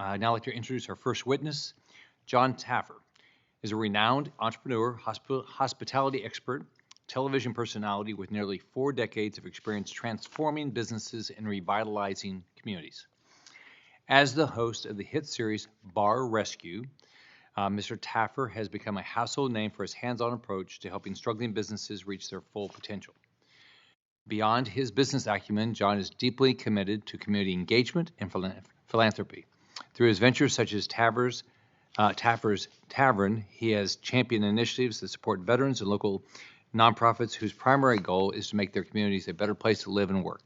I'd now like to introduce our first witness. Jon Taffer is a renowned entrepreneur, hospitality expert, television personality with nearly 4 decades of experience transforming businesses and revitalizing communities. As the host of the hit series Bar Rescue, Mr. Taffer has become a household name for his hands-on approach to helping struggling businesses reach their full potential. Beyond his business acumen, Jon is deeply committed to community engagement and philanthropy. Through his ventures such as Taffer's Tavern, he has championed initiatives that support veterans and local nonprofits whose primary goal is to make their communities a better place to live and work.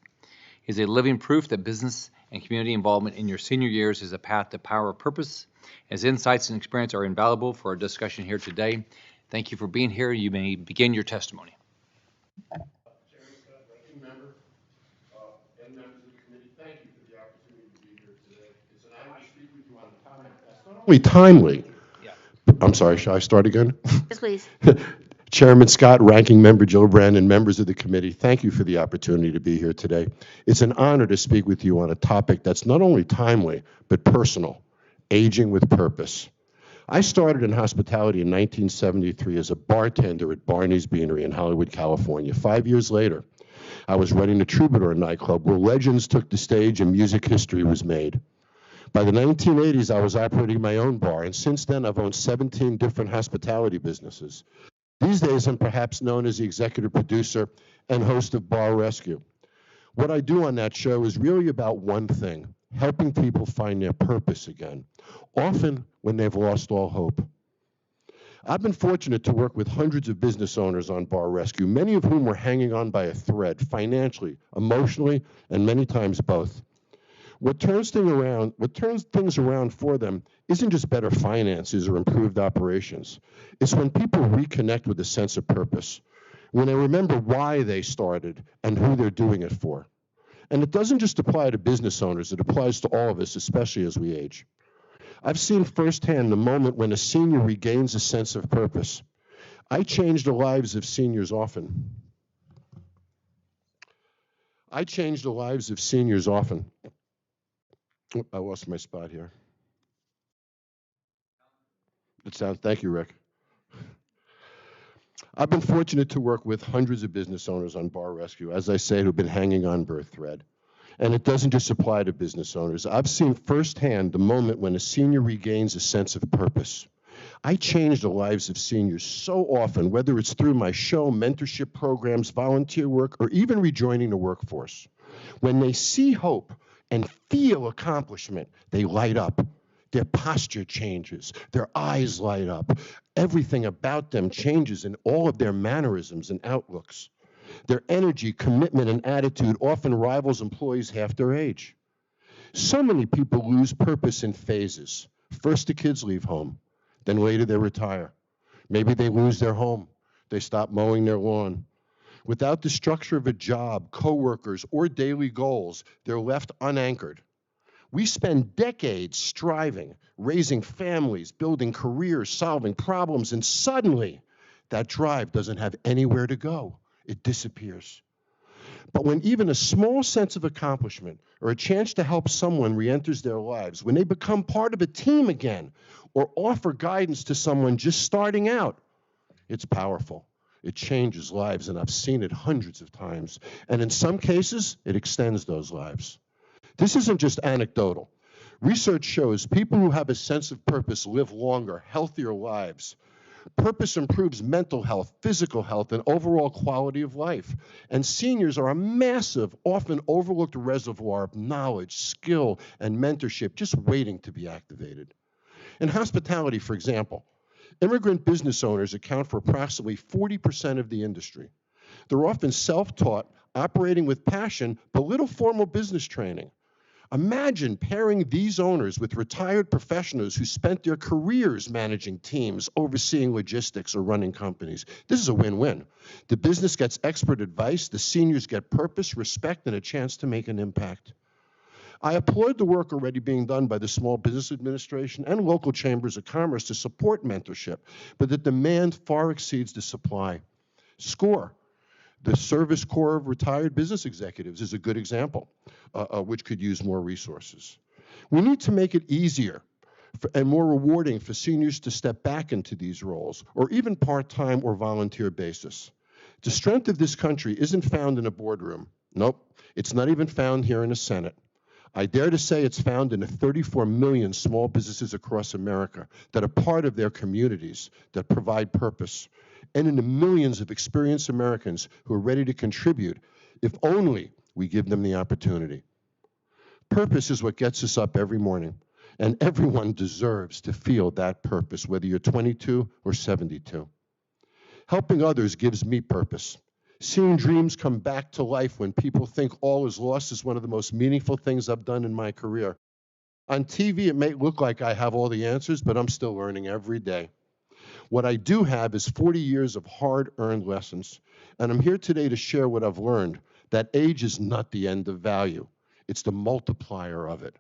He is a living proof that business and community involvement in your senior years is a path to power of purpose. His insights and experience are invaluable for our discussion here today. Thank you for being here. You may begin your testimony. Chairman Scott, ranking member, and members of the committee, thank you for the opportunity to be here today. It's an honor to speak with you on a topic that's not only timely. I'm sorry, shall I start again? Yes, please. Chairman Scott, Ranking Member Gillibrand, and members of the committee, thank you for the opportunity to be here today. It's an honor to speak with you on a topic that's not only timely, but personal, aging with purpose. I started in hospitality in 1973 as a bartender at Barney's Beanery in Hollywood, California. 5 years later, I was running the Troubadour nightclub where legends took the stage and music history was made. By the 1980s, I was operating my own bar, and since then, I've owned 17 different hospitality businesses. These days, I'm perhaps known as the executive producer and host of Bar Rescue. What I do on that show is really about one thing: helping people find their purpose again, often when they've lost all hope. I've been fortunate to work with hundreds of business owners on Bar Rescue, many of whom were hanging on by a thread, financially, emotionally, and many times both. What turns things around for them isn't just better finances or improved operations. It's when people reconnect with a sense of purpose, when they remember why they started and who they're doing it for. And it doesn't just apply to business owners, it applies to all of us, especially as we age. I've seen firsthand the moment when a senior regains a sense of purpose. I change the lives of seniors often. I lost my spot here. Thank you, Rick. I've been fortunate to work with hundreds of business owners on Bar Rescue, as I say, who've been hanging on by a thread. And it doesn't just apply to business owners. I've seen firsthand the moment when a senior regains a sense of purpose. I change the lives of seniors so often, whether it's through my show, mentorship programs, volunteer work, or even rejoining the workforce. When they see hope and feel accomplishment, they light up. Their posture changes. Their eyes light up. Everything about them changes in all of their mannerisms and outlooks. Their energy, commitment, and attitude often rivals employees half their age. So many people lose purpose in phases. First, the kids leave home. Then later, they retire. Maybe they lose their home. They stop mowing their lawn. Without the structure of a job, coworkers, or daily goals, they're left unanchored. We spend decades striving, raising families, building careers, solving problems, and suddenly that drive doesn't have anywhere to go. It disappears. But when even a small sense of accomplishment or a chance to help someone re-enters their lives, when they become part of a team again or offer guidance to someone just starting out, it's powerful. It changes lives, and I've seen it hundreds of times. And in some cases, it extends those lives. This isn't just anecdotal. Research shows people who have a sense of purpose live longer, healthier lives. Purpose improves mental health, physical health, and overall quality of life. And seniors are a massive, often overlooked reservoir of knowledge, skill, and mentorship just waiting to be activated. In hospitality, for example, immigrant business owners account for approximately 40% of the industry. They're often self-taught, operating with passion, but little formal business training. Imagine pairing these owners with retired professionals who spent their careers managing teams, overseeing logistics, or running companies. This is a win-win. The business gets expert advice, the seniors get purpose, respect, and a chance to make an impact. I applaud the work already being done by the Small Business Administration and local chambers of commerce to support mentorship, but the demand far exceeds the supply. SCORE, the Service Corps of Retired Business Executives, is a good example, which could use more resources. We need to make it easier and more rewarding for seniors to step back into these roles, or even part-time or volunteer basis. The strength of this country isn't found in a boardroom. Nope, it's not even found here in the Senate. I dare to say it's found in the 34 million small businesses across America that are part of their communities, that provide purpose, and in the millions of experienced Americans who are ready to contribute if only we give them the opportunity. Purpose is what gets us up every morning, and everyone deserves to feel that purpose, whether you're 22 or 72. Helping others gives me purpose. Seeing dreams come back to life when people think all is lost is one of the most meaningful things I've done in my career. On TV, it may look like I have all the answers, but I'm still learning every day. What I do have is 40 years of hard-earned lessons, and I'm here today to share what I've learned, that age is not the end of value. It's the multiplier of it.